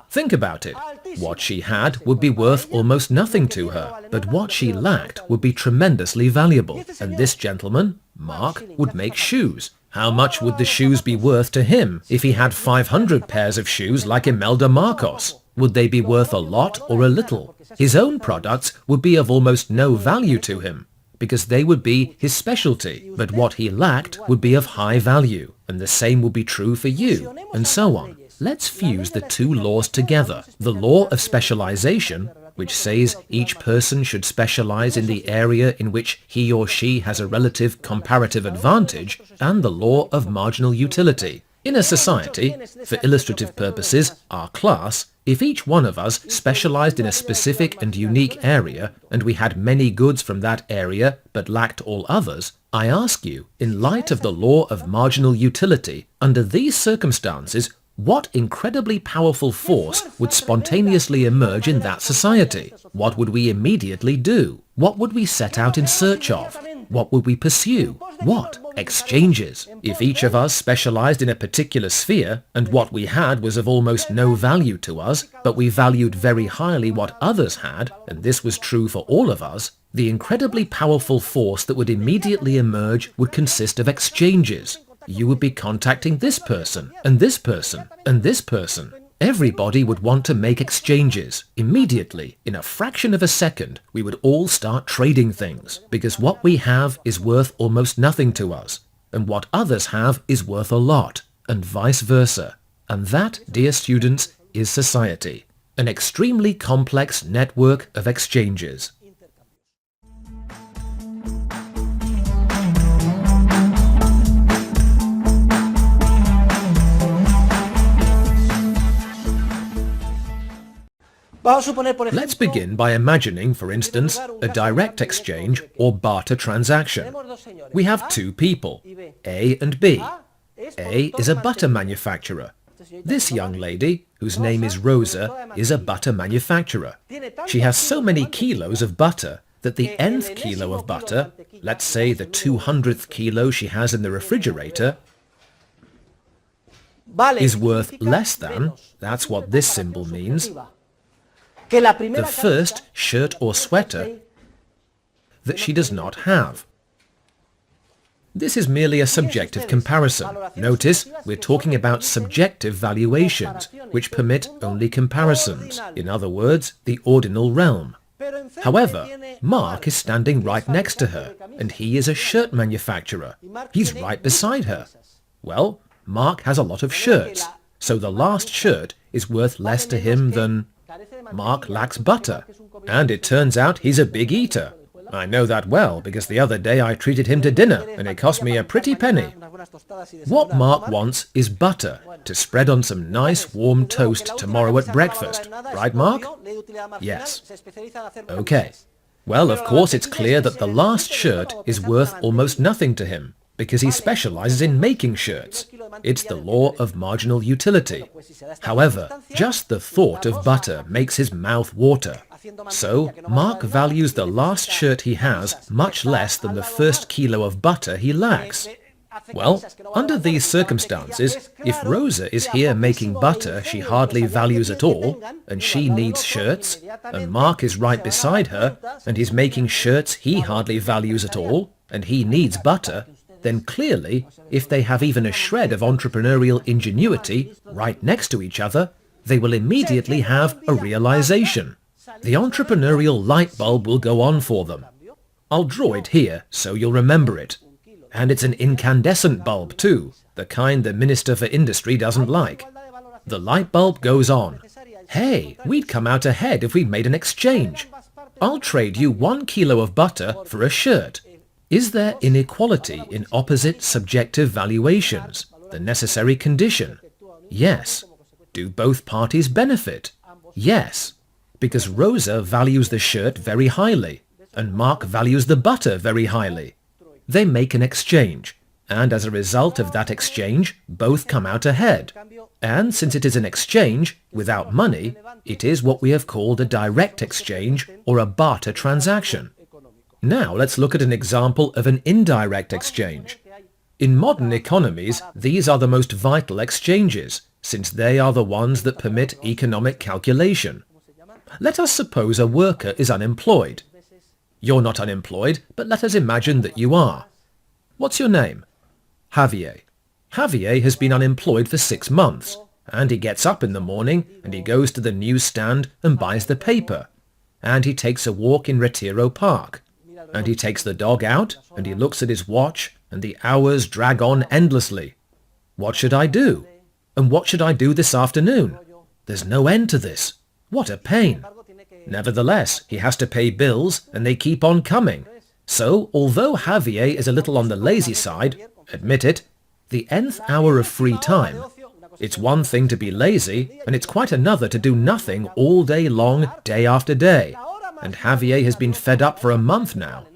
Think about it. What she had would be worth almost nothing to her, but what she lacked would be tremendously valuable. And this gentleman, Mark, would make shoes. How much would the shoes be worth to him if he had 500 pairs of shoes like Imelda Marcos? Would they be worth a lot or a little? His own products would be of almost no value to him, because they would be his specialty, but what he lacked would be of high value, and the same would be true for you, and so on. Let's fuse the two laws together. The law of specialization, which says each person should specialize in the area in which he or she has a relative comparative advantage, and the law of marginal utility. In a society, for illustrative purposes, our class, if each one of us specialized in a specific and unique area, and we had many goods from that area but lacked all others, I ask you, in light of the law of marginal utility, under these circumstances, what incredibly powerful force would spontaneously emerge in that society? What would we immediately do? What would we set out in search of? What would we pursue? What? Exchanges. If each of us specialized in a particular sphere, and what we had was of almost no value to us, but we valued very highly what others had, and this was true for all of us, the incredibly powerful force that would immediately emerge would consist of exchanges. You would be contacting this person, and this person, and this person. Everybody would want to make exchanges. Immediately, in a fraction of a second, we would all start trading things, because what we have is worth almost nothing to us, and what others have is worth a lot, and vice versa. And that, dear students, is society, an extremely complex network of exchanges. Let's begin by imagining, for instance, a direct exchange or barter transaction. We have two people, A and B. A is a butter manufacturer. This young lady, whose name is Rosa, is a butter manufacturer. She has so many kilos of butter that the nth kilo of butter, let's say the 200th kilo she has in the refrigerator, is worth less than, that's what this symbol means, the first shirt or sweater that she does not have. This is merely a subjective comparison. Notice, we're talking about subjective valuations, which permit only comparisons. In other words, the ordinal realm. However, Mark is standing right next to her, and he is a shirt manufacturer. He's right beside her. Well, Mark has a lot of shirts, so the last shirt is worth less to him than... Mark lacks butter, and it turns out he's a big eater. I know that well, because the other day I treated him to dinner, and it cost me a pretty penny. What Mark wants is butter, to spread on some nice warm toast tomorrow at breakfast. Right, Mark? Yes. Okay. Well, of course it's clear that the last shirt is worth almost nothing to him, because he specializes in making shirts. It's the law of marginal utility. However, just the thought of butter makes his mouth water. So, Mark values the last shirt he has much less than the first kilo of butter he lacks. Well, under these circumstances, if Rosa is here making butter she hardly values at all, and she needs shirts, and Mark is right beside her, and he's making shirts he hardly values at all, and he needs butter, then clearly, if they have even a shred of entrepreneurial ingenuity right next to each other, they will immediately have a realization. The entrepreneurial light bulb will go on for them. I'll draw it here so you'll remember it. And it's an incandescent bulb too, the kind the Minister for Industry doesn't like. The light bulb goes on. Hey, we'd come out ahead if we'd made an exchange. I'll trade you 1 kilo of butter for a shirt. Is there inequality in opposite subjective valuations, the necessary condition? Yes. Do both parties benefit? Yes. Because Rosa values the shirt very highly, and Mark values the butter very highly. They make an exchange, and as a result of that exchange, both come out ahead. And since it is an exchange without money, it is what we have called a direct exchange or a barter transaction. Now let's look at an example of an indirect exchange. In modern economies, these are the most vital exchanges, since they are the ones that permit economic calculation. Let us suppose a worker is unemployed. You're not unemployed, but let us imagine that you are. What's your name? Javier. Javier has been unemployed for 6 months, and he gets up in the morning and he goes to the newsstand and buys the paper, and he takes a walk in Retiro Park. And he takes the dog out, and he looks at his watch, and the hours drag on endlessly. What should I do? And what should I do this afternoon? There's no end to this. What a pain. Nevertheless, he has to pay bills, and they keep on coming. So, although Javier is a little on the lazy side, admit it, the nth hour of free time, it's one thing to be lazy, and it's quite another to do nothing all day long, day after day. And Javier has been fed up for a month now.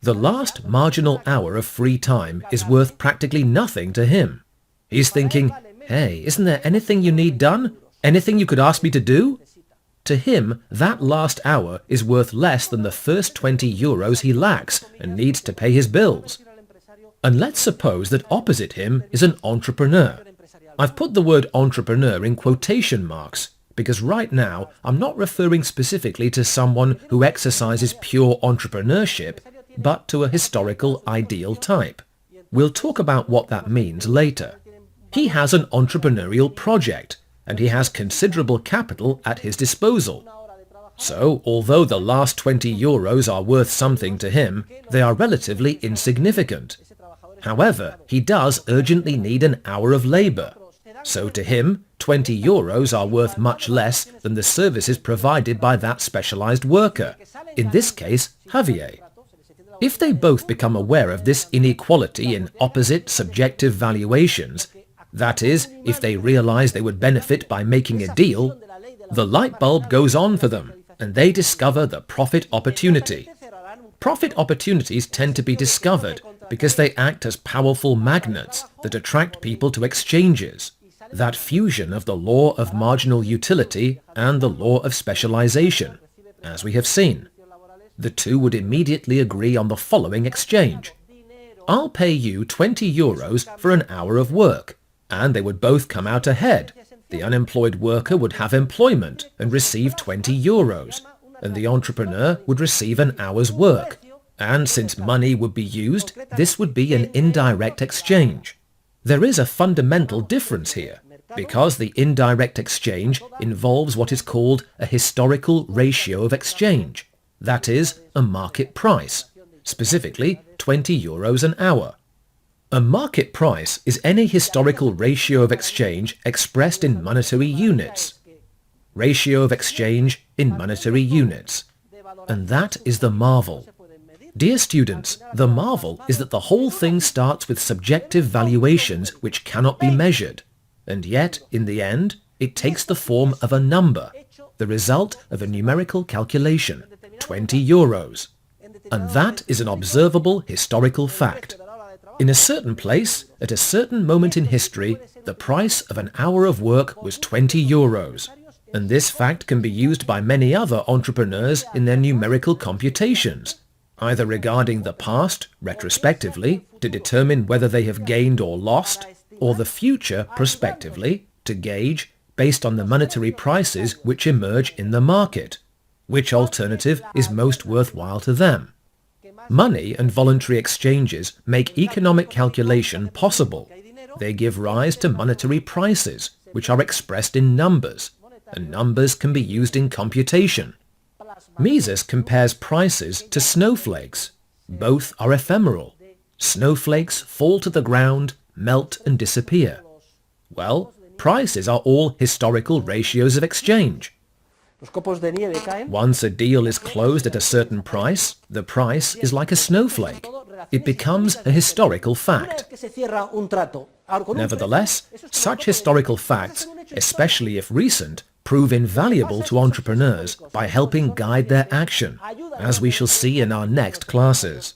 The last marginal hour of free time is worth practically nothing to him. He's thinking, hey, isn't there anything you need done? Anything you could ask me to do? To him, that last hour is worth less than the first 20 euros he lacks and needs to pay his bills. And let's suppose that opposite him is an entrepreneur. I've put the word entrepreneur in quotation marks because right now I'm not referring specifically to someone who exercises pure entrepreneurship, but to a historical ideal type. We'll talk about what that means later. He has an entrepreneurial project, and he has considerable capital at his disposal. So, although the last 20 euros are worth something to him, they are relatively insignificant. However, he does urgently need an hour of labour. So to him, 20 euros are worth much less than the services provided by that specialised worker, in this case, Javier. If they both become aware of this inequality in opposite subjective valuations, that is, if they realise they would benefit by making a deal, the light bulb goes on for them, and they discover the profit opportunity. Profit opportunities tend to be discovered because they act as powerful magnets that attract people to exchanges. That fusion of the law of marginal utility and the law of specialization, as we have seen. The two would immediately agree on the following exchange. I'll pay you 20 euros for an hour of work, and they would both come out ahead. The unemployed worker would have employment and receive 20 euros, and the entrepreneur would receive an hour's work. And since money would be used, this would be an indirect exchange. There is a fundamental difference here, because the indirect exchange involves what is called a historical ratio of exchange, that is, a market price, specifically 20 euros an hour. A market price is any historical ratio of exchange expressed in monetary units. Ratio of exchange in monetary units. And that is the marvel. Dear students, the marvel is that the whole thing starts with subjective valuations which cannot be measured, and yet, in the end, it takes the form of a number, the result of a numerical calculation, 20 euros. And that is an observable historical fact. In a certain place, at a certain moment in history, the price of an hour of work was 20 euros. And this fact can be used by many other entrepreneurs in their numerical computations, either regarding the past, retrospectively, to determine whether they have gained or lost, or the future, prospectively, to gauge, based on the monetary prices which emerge in the market, which alternative is most worthwhile to them. Money and voluntary exchanges make economic calculation possible. They give rise to monetary prices, which are expressed in numbers, and numbers can be used in computation. Mises compares prices to snowflakes. Both are ephemeral. Snowflakes fall to the ground, melt and disappear. Well, prices are all historical ratios of exchange. Once a deal is closed at a certain price, the price is like a snowflake. It becomes a historical fact. Nevertheless, such historical facts, especially if recent, prove invaluable to entrepreneurs by helping guide their action, as we shall see in our next classes.